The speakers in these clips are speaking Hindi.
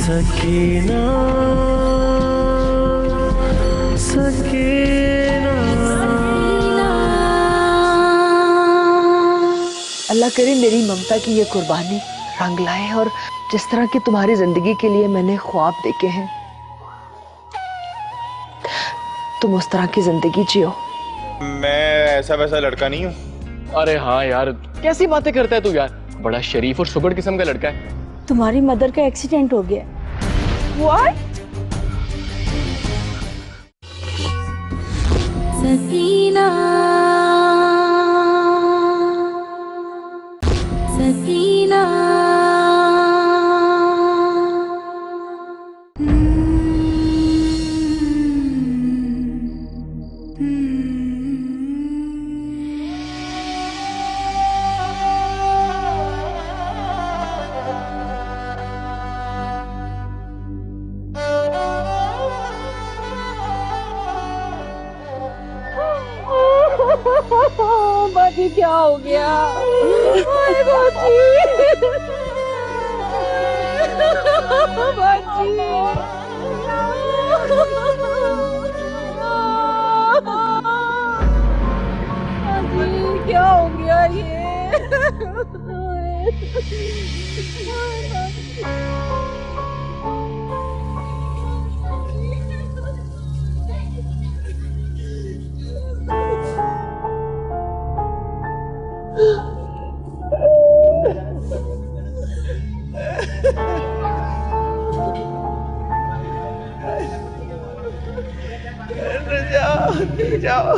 सकीना सकीना। अल्लाह करे मेरी ममता की ये कुर्बानी रंग लाए और जिस तरह की तुम्हारी जिंदगी के लिए मैंने ख्वाब देखे हैं तुम उस तरह की जिंदगी जियो। मैं ऐसा वैसा लड़का नहीं हूँ। अरे हाँ यार, कैसी बातें करता है तू यार, बड़ा शरीफ और सुगड़ किस्म का लड़का है। तुम्हारी मदर का एक्सीडेंट हो गया। What? सकीना सकीना। बाजी क्या हो गया? बाजी क्या हो गया ये? जाओ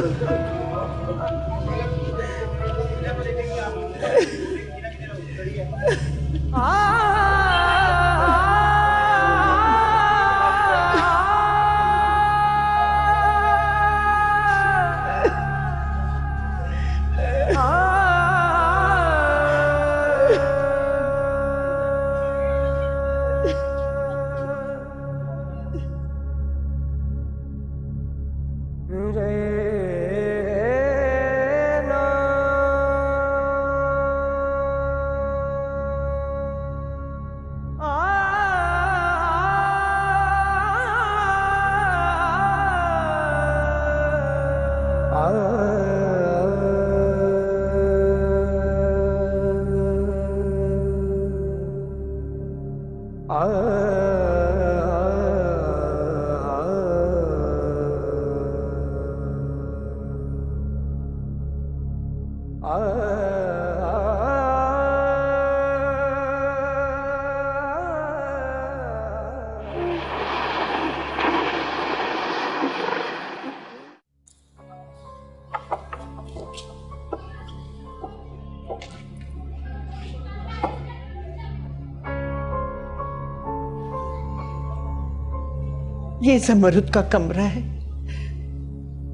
ये ज़मरुद का कमरा है,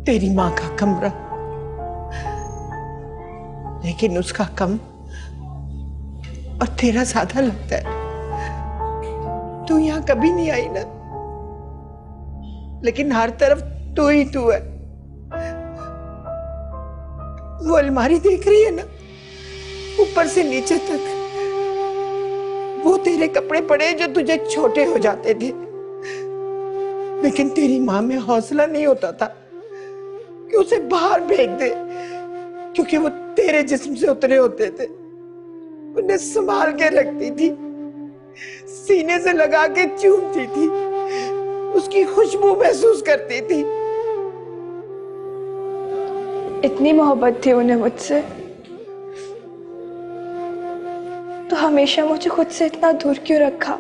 तेरी माँ का कमरा, लेकिन उसका कम और तेरा ज्यादा लगता है। तू यहाँ कभी नहीं आई ना, लेकिन हर तरफ तू ही तू है। वो अलमारी देख रही है ना, ऊपर से नीचे तक वो तेरे कपड़े पड़े जो तुझे छोटे हो जाते थे, लेकिन तेरी माँ में हौसला नहीं होता था कि उसे बाहर फेंक दे, क्योंकि वो तेरे जिस्म से उतरे होते थे। उन्हें संभाल के रखती थी, सीने से लगा के चूमती थी, उसकी खुशबू महसूस करती थी। इतनी मोहब्बत थी उन्हें मुझसे, तो हमेशा मुझे खुद से इतना दूर क्यों रखा?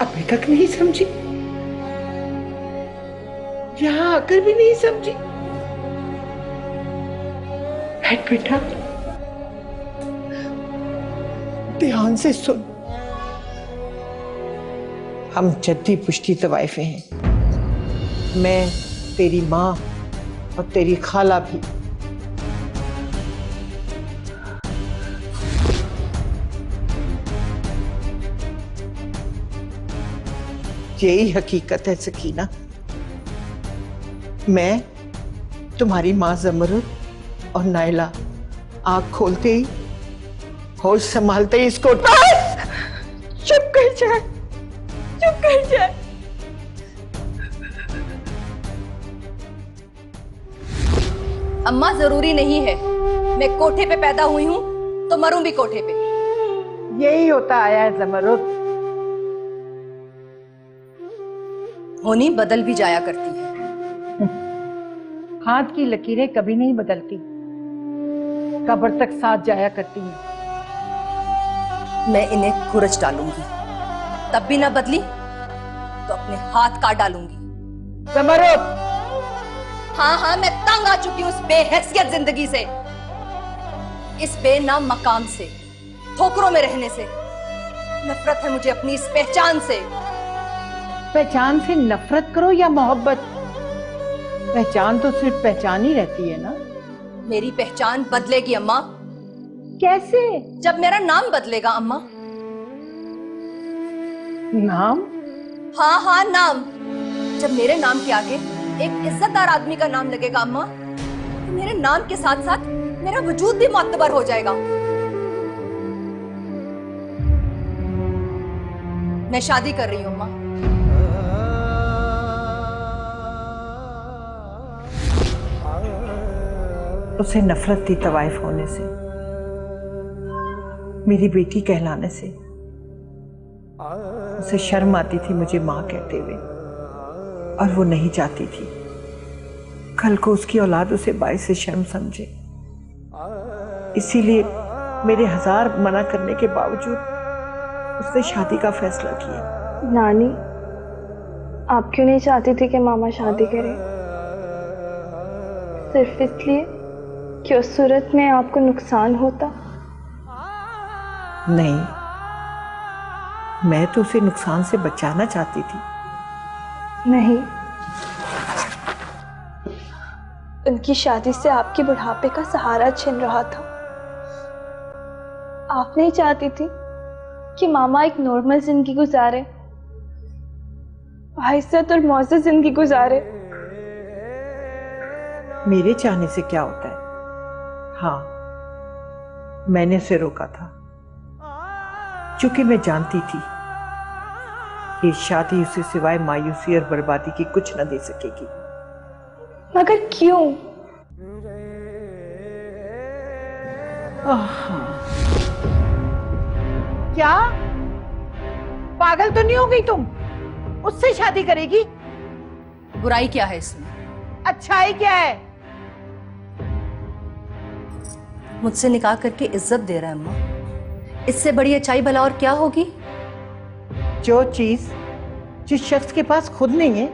अभी तक नहीं समझी? यहाँ आकर भी नहीं समझी? बैठ बेटा, ध्यान से सुन। हम जद्दी पुश्ती तवाइफे हैं, मैं, तेरी माँ और तेरी खाला भी। यही हकीकत है सकीना। मैं, तुम्हारी माँ ज़मरुद और नाइला आँख खोलते ही, होश संभालते ही इसको चुप कर जा, चुप कर जा। अम्मा जरूरी नहीं है मैं कोठे पे पैदा हुई हूँ तो मरूं भी कोठे पे। यही होता आया है ज़मरुद। होनी बदल भी जाया करती है। हाथ की लकीरें कभी नहीं बदलती, कब्र तक साथ जाया करती हैं। मैं इन्हें खुरच डालूंगी, तब भी ना बदली तो अपने हाथ काट डालूंगी। ज़मरुद, हाँ हाँ मैं तंग आ चुकी हूँ इस बेहैसियत जिंदगी से, इस बेनाम मकाम से, ठोकरों में रहने से। नफरत है मुझे अपनी इस पहचान से। पहचान से नफरत करो या मोहब्बत, पहचान तो सिर्फ पहचान ही रहती है ना। मेरी पहचान बदलेगी अम्मा। कैसे? जब मेरा नाम बदलेगा अम्मा। नाम? हाँ हाँ नाम। जब मेरे नाम के आगे एक इज्जतदार आदमी का नाम लगेगा अम्मा, तो मेरे नाम के साथ साथ मेरा वजूद भी मुअत्तबर हो जाएगा। मैं शादी कर रही हूँ अम्मा। उसे नफरत थी तवाइफ होने से, मेरी बेटी कहलाने से। उसे शर्म आती थी मुझे माँ कहते हुए, और वो नहीं चाहती थी कल को उसकी औलाद उसे बाइस से शर्म समझे। इसीलिए मेरे हजार मना करने के बावजूद उसने शादी का फैसला किया। नानी, आप क्यों नहीं चाहती थी कि मामा शादी करें? सिर्फ इसलिए कि उस सूरत में आपको नुकसान होता? नहीं, मैं तो उसे नुकसान से बचाना चाहती थी। नहीं, उनकी शादी से आपके बुढ़ापे का सहारा छिन रहा था। आप नहीं चाहती थी कि मामा एक नॉर्मल जिंदगी गुजारे, बाइज्जत और मौजूद जिंदगी गुजारे। मेरे चाहने से क्या होता है? हाँ, मैंने उसे रोका था, क्योंकि मैं जानती थी कि शादी उसे सिवाय मायूसी और बर्बादी की कुछ न दे सकेगी। मगर क्यों? क्या पागल तो नहीं हो गई तुम? उससे शादी करेगी? बुराई क्या है इसमें? अच्छाई क्या है? मुझसे निकाह करके इज्जत दे रहा है अम्मा। इससे बड़ी अच्छाई भला और क्या होगी? जो चीज जिस शख्स के पास खुद नहीं है,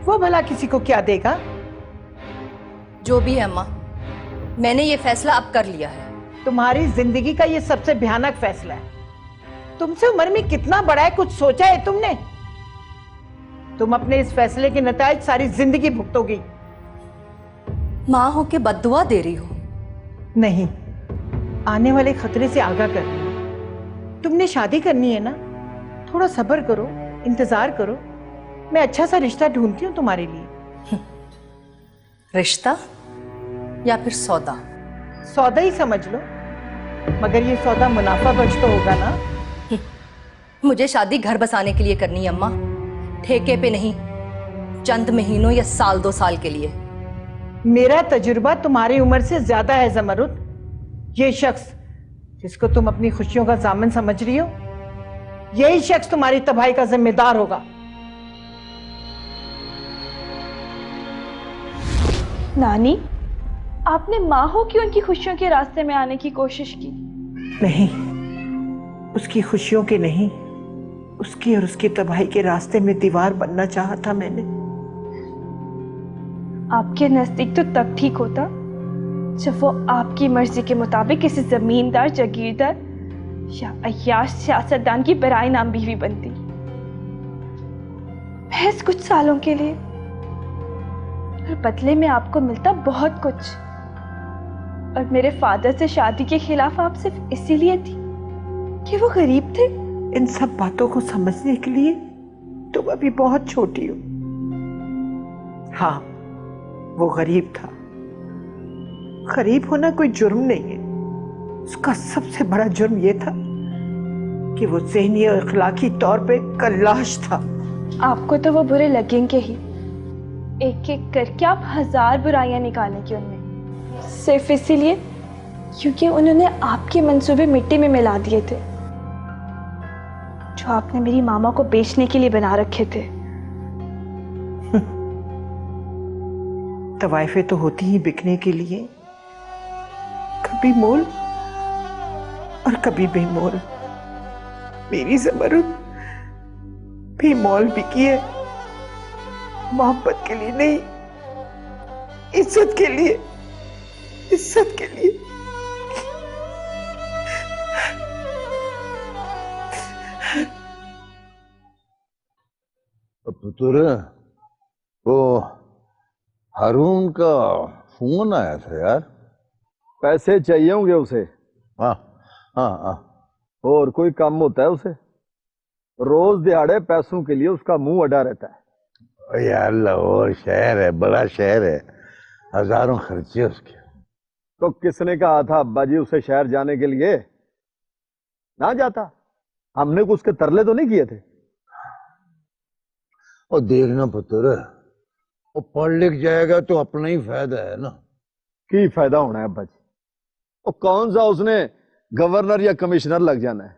वो भला किसी को क्या देगा? जो भी है अम्मा, मैंने ये फैसला अब कर लिया है। तुम्हारी जिंदगी का ये सबसे भयानक फैसला है। तुमसे उम्र में कितना बड़ा है, कुछ सोचा है तुमने? तुम अपने इस फैसले के नतीजे सारी जिंदगी भुगतोगी। माँ हो के बद्दुआ दे रही हो? नहीं, आने वाले खतरे से आगाह कर रही हूं। तुमने शादी करनी है ना, थोड़ा सब्र करो, इंतजार करो। मैं अच्छा सा रिश्ता ढूंढती हूँ तुम्हारे लिए। रिश्ता या फिर सौदा? सौदा ही समझ लो, मगर ये सौदा मुनाफा बख्श तो होगा ना। मुझे शादी घर बसाने के लिए करनी है अम्मा, ठेके पे नहीं, चंद महीनों या साल 2 साल के लिए। मेरा तजुर्बा तुम्हारी उम्र से ज्यादा है ज़मरुद। ये शख्स जिसको तुम अपनी खुशियों का जामन समझ रही हो, यही शख्स तुम्हारी तबाही का जिम्मेदार होगा। नानी, आपने माँ हो कि उनकी खुशियों के रास्ते में आने की कोशिश की? नहीं, उसकी खुशियों के नहीं, उसकी और उसकी तबाही के रास्ते में दीवार बनना चाहा था मैंने। आपके नजदीक तो तब ठीक होता जब वो आपकी मर्जी के मुताबिक किसी जमींदार, जागीरदार या अय्याश सियासतदान की बराए नाम बीवी बनती। महज कुछ सालों के लिए, और बदले में आपको मिलता बहुत कुछ। और मेरे फादर से शादी के खिलाफ आप सिर्फ इसीलिए थी कि वो गरीब थे। इन सब बातों को समझने के लिए तुम अभी बहुत छोटी हो। हाँ, वो गरीब था। गरीब होना कोई जुर्म नहीं है। उसका सबसे बड़ा जुर्म यह था कि वो ज़हनी और अखलाकी तौर पे कल्लाश था। आपको तो वो बुरे लगेंगे ही, एक एक करके आप 1000 बुराइयां निकालेंगे उनमें, सिर्फ इसीलिए क्योंकि उन्होंने आपके मंसूबे मिट्टी में मिला दिए थे जो आपने मेरी मामा को बेचने के लिए बना रखे थे। तवाइफे तो होती ही बिकने के लिए, कभी मोल और कभी बेमोल। मेरी ज़मरुद बेमोल बिकी है, मोहब्बत के लिए नहीं, इज्जत के लिए, इज्जत के लिए। पुत्र, वो हारून का फोन आया था यार। पैसे चाहिए होंगे उसे। हाँ हाँ हाँ। और कोई काम होता है उसे? रोज दिहाड़े पैसों के लिए उसका मुंह अड़ा रहता है। यार लाहौर शहर है, बड़ा शहर है, हजारों खर्चे उसके। तो किसने कहा था अब्बा जी उसे शहर जाने के लिए? ना जाता, हमने कुछ उसके तरले तो नहीं किए थे। और देखना पुत्र, वो पढ़ लिख जाएगा तो अपना ही फायदा है ना। की फायदा होना है अब्बा जी? और कौन सा उसने गवर्नर या कमिश्नर लग जाना है?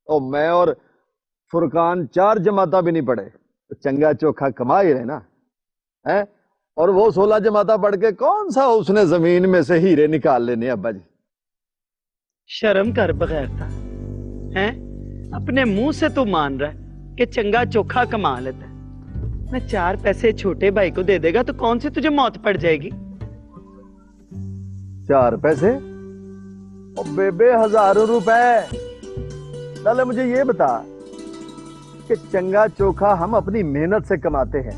और मैं और फुरकान 4 जमाता भी नहीं पढ़े, तो चंगा चोखा कमा ही रहे ना है। और वो 16 जमाता पढ़ के कौन सा उसने जमीन में से हीरे निकाल लेने अब्बा जी? शर्म कर बगैर था हैं? अपने मुंह से तू मान रहा है कि चंगा चोखा कमा लेता है। मैं 4 पैसे छोटे भाई को दे देगा तो कौन सी तुझे मौत पड़ जाएगी? 4 पैसे? और बेबे हजारों रुपए। चल मुझे ये बता कि चंगा चोखा हम अपनी मेहनत से कमाते हैं,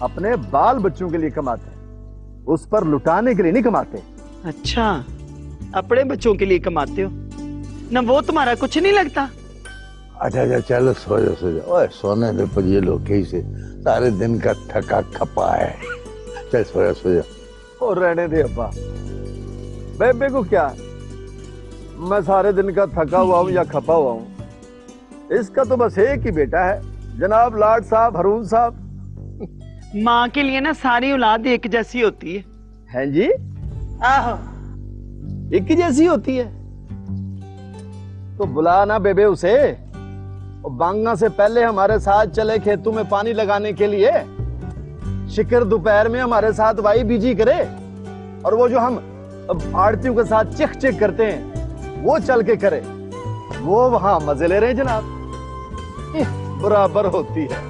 अपने बाल बच्चों के लिए कमाते हैं, उस पर लुटाने के लिए नहीं कमाते। अच्छा, अपने बच्चों के लिए कमाते हो ना? वो तुम्हारा कुछ नहीं लगता? अच्छा अच्छा चलो सो जा सो जा। ओए सोने दे पर ये लोग कैसे, सारे दिन का थका खपा है। चल सो जा सो जा। और रहने दे अब्बा, बेबे को क्या, मैं सारे दिन का थका हुआ हूं या खपा हुआ हूं। इसका तो बस एक ही बेटा है, जनाब लाड साहब, हारून साहब। माँ के लिए ना सारी औलाद एक जैसी होती है। हैं जी? आहो, एक ही जैसी होती है? तो बुला ना बेबे उसे। और बांगा से पहले हमारे साथ चले खेतों में पानी लगाने के लिए, शिकर दोपहर में हमारे साथ वाई बीजी करे, और वो जो हम आड़तियों के साथ चिक चिक करते हैं वो चल के करे, वो वहां मजे ले रहे हैं जनाब। बराबर होती है।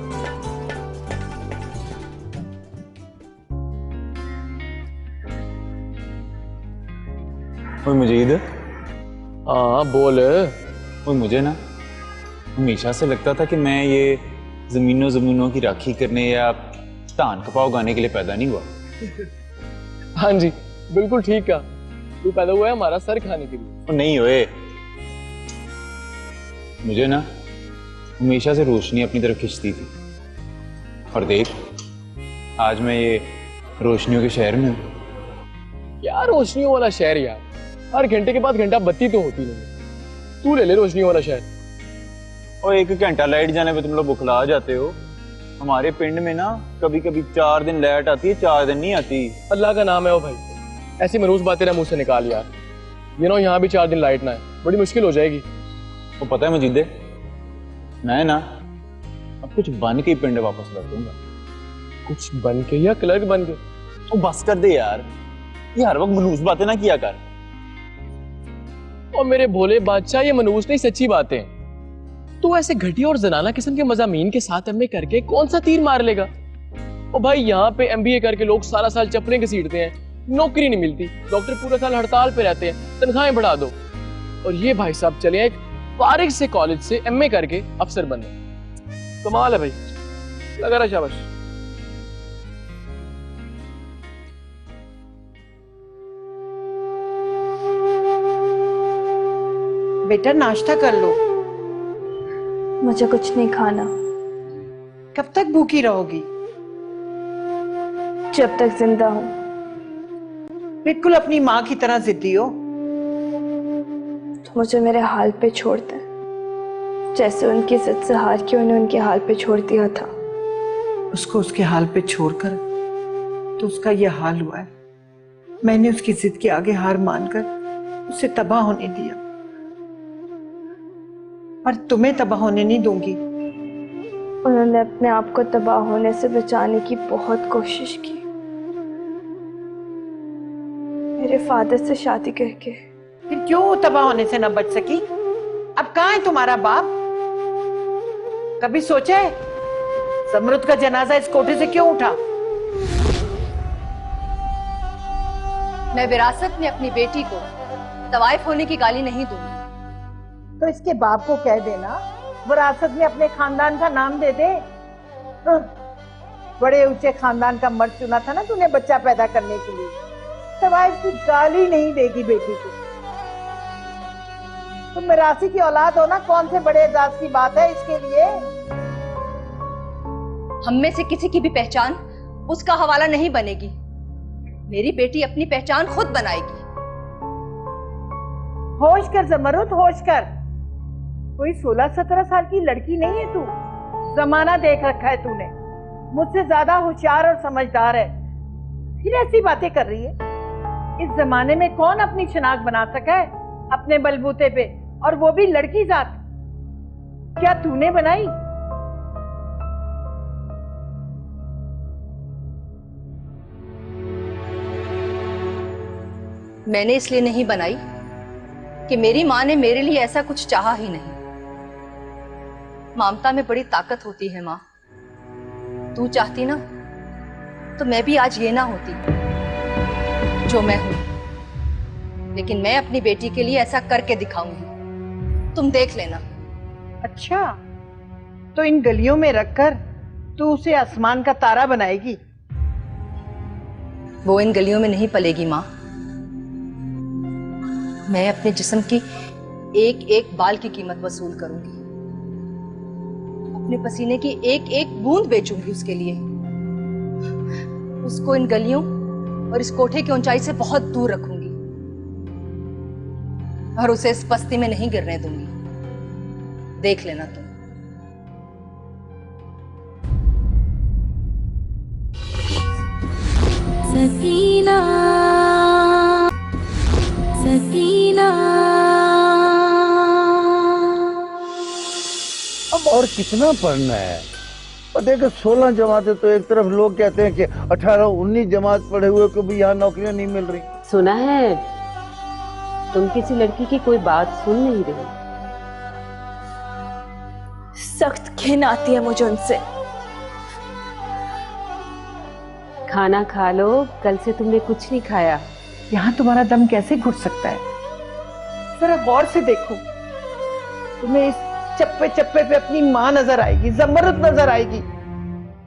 मुजीद, हाँ बोल। मुझे ना हमेशा से लगता था कि मैं ये जमीनों की राखी करने या धान कपा उगाने के लिए पैदा नहीं हुआ। हाँ जी बिल्कुल ठीक है, तू पैदा हुआ है हमारा सर खाने के लिए। और नहीं हुए, मुझे ना हमेशा से रोशनी अपनी तरफ खींचती थी। और देख, आज मैं ये रोशनियों के शहर में हूं। क्या रोशनियों वाला शहर यार, हर घंटे के बाद घंटा बत्ती तो होती नहीं। तू ले ले रोशनियों वाला शहर। और 1 घंटा लाइट जाने पे तुम लोग बुखला जाते हो। हमारे पिंड में ना कभी कभी 4 दिन लाइट आती है, 4 दिन नहीं आती। अल्लाह का नाम है ओ भाई, ऐसी मनूस बातें ना मुंह से निकाल यार। ये ना यहाँ भी 4 दिन लाइट ना है, बड़ी मुश्किल हो जाएगी। तो पता है मजीदे, मैं ना अब कुछ बन के ही पिंड वापस लौट दूंगा। कुछ बन के या क्लर्क बन के? तो बस कर दे यार, ये हर वक्त मनूस बातें ना किया कर। और मेरे भोले बादशाह, ये मनूस नहीं सच्ची बातें। तू ऐसे घटिया और जनाना किस्म के मजामीन के साथ एमए करके कौन सा तीर मार लेगा? और भाई यहाँ पे एमबीए करके लोग सारा साल चप्पलें घसीटते हैं, नौकरी नहीं मिलती, डॉक्टर पूरा साल हड़ताल पे रहते हैं, तनख्वाहें बढ़ा दो। और ये भाई साहब चले एक फारिग से कॉलेज से एमए करके अफसर बने। कमाल है भाई, लगा रहा शाबाश। बेटा नाश्ता कर लो। मुझे कुछ नहीं खाना। कब तक भूखी रहोगी? जब तक जिंदा हूं। बिल्कुल अपनी माँ की तरह जिद्दी हो। तो मुझे मेरे हाल पे छोड़ दे, जैसे उनकी जिद से हार के उन्हें उनके हाल पे छोड़ दिया था। उसको उसके हाल पे छोड़कर तो उसका ये हाल हुआ है। मैंने उसकी जिद के आगे हार मानकर उसे तबाह होने दिया, और तुम्हें तबाह होने नहीं दूंगी। उन्होंने अपने आप को तबाह होने से बचाने की बहुत कोशिश की, मेरे फादर से शादी करके। फिर क्यों वो तबाह होने से न बच सकी? अब कहाँ है तुम्हारा बाप? कभी सोचा है ज़मरुद का जनाजा इस कोठे से क्यों उठा? मैं विरासत में अपनी बेटी को तवाइफ होने की गाली नहीं दूंगी। तो इसके बाप को कह देना विरासत में अपने खानदान का नाम दे दे। बड़े ऊंचे खानदान का मर्द चुना था ना तूने बच्चा पैदा करने के लिए। तवाइफ की गाली नहीं देगी बेटी को। तुम मिरासी की औलाद हो ना, कौन से बड़े एजाज की बात है इसके लिए? हम में से किसी की भी पहचान उसका हवाला नहीं बनेगी। मेरी बेटी अपनी पहचान खुद बनाएगी। होश कर ज़मरुद, होश कर। कोई 16-17 साल की लड़की नहीं है तू। जमाना देख रखा है तूने, मुझसे ज्यादा होशियार और समझदार है, फिर ऐसी बातें कर रही है। इस जमाने में कौन अपनी शनाख्त बना सका है अपने बलबूते पे, और वो भी लड़की जात? क्या तूने बनाई? मैंने इसलिए नहीं बनाई कि मेरी माँ ने मेरे लिए ऐसा कुछ चाहा ही नहीं। ममता में बड़ी ताकत होती है माँ। तू चाहती ना तो मैं भी आज ये ना होती जो मैं हूं, लेकिन मैं अपनी बेटी के लिए ऐसा करके दिखाऊंगी, तुम देख लेना। अच्छा, तो इन गलियों में रखकर तू उसे आसमान का तारा बनाएगी? वो इन गलियों में नहीं पलेगी माँ। मैं अपने जिस्म की एक एक बाल की कीमत वसूल करूंगी, अपने पसीने की एक एक बूंद बेचूंगी उसके लिए। उसको इन गलियों और इस कोठे की ऊंचाई से बहुत दूर रखूंगी और उसे इस पस्ती में नहीं गिरने दूंगी। देख लेना तुम। सकीना सकीना। अब और कितना पढ़ना है? और देखो 16 जमातें तो एक तरफ लोग कहते हैं कि 18-19 जमात पढ़े हुए को भी यहाँ नौकरियां नहीं मिल रही। सुना है तुम किसी लड़की की कोई बात सुन नहीं रही। सख्त घिन आती है मुझे उनसे। खाना खा लो, कल से तुमने कुछ नहीं खाया। यहाँ तुम्हारा दम कैसे घुट सकता है? जरा गौर से देखो, तुम्हें इस चप्पे चप्पे पे अपनी माँ नजर आएगी, ज़मरुद नजर आएगी।